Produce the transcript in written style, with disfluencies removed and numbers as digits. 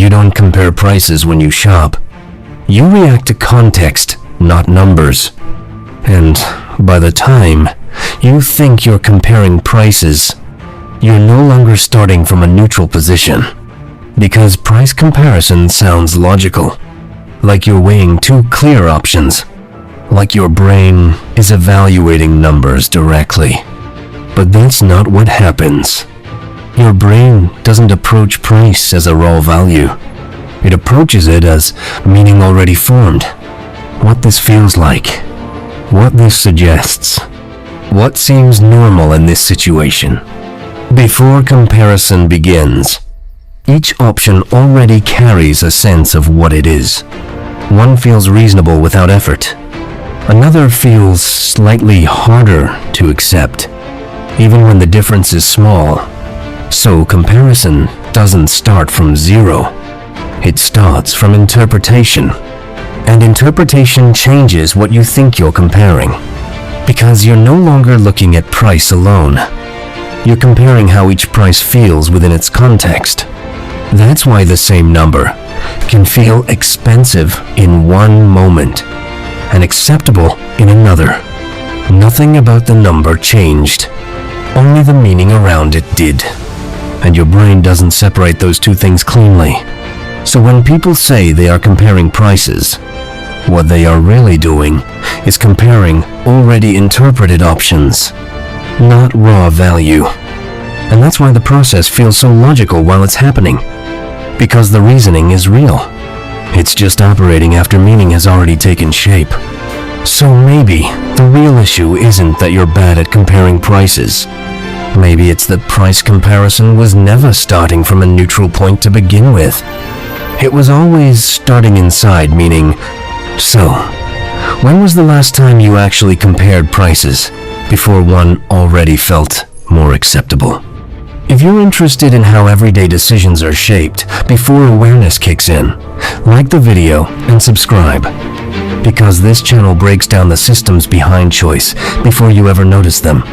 You don't compare prices when you shop. You react to context, not numbers. And by the time you think you're comparing prices, you're no longer starting from a neutral position. Because price comparison sounds logical, like you're weighing two clear options, like your brain is evaluating numbers directly. But that's not what happens. Your brain doesn't approach price as a raw value. It approaches it as meaning already formed. What this feels like, what this suggests, what seems normal in this situation. Before comparison begins, each option already carries a sense of what it is. One feels reasonable without effort. Another feels slightly harder to accept, even when the difference is small. So comparison doesn't start from zero. It starts from interpretation. And interpretation changes what you think you're comparing. Because you're no longer looking at price alone. You're comparing how each price feels within its context. That's why the same number can feel expensive in one moment and acceptable in another. Nothing about the number changed. Only the meaning around it did. And your brain doesn't separate those two things cleanly. So when people say they are comparing prices, what they are really doing is comparing already interpreted options, not raw value. And that's why the process feels so logical while it's happening. Because the reasoning is real. It's just operating after meaning has already taken shape. So maybe the real issue isn't that you're bad at comparing prices. Maybe it's that price comparison was never starting from a neutral point to begin with. It was always starting inside, meaning, so, when was the last time you actually compared prices before one already felt more acceptable? If you're interested in how everyday decisions are shaped before awareness kicks in, like the video and subscribe. Because this channel breaks down the systems behind choice before you ever notice them.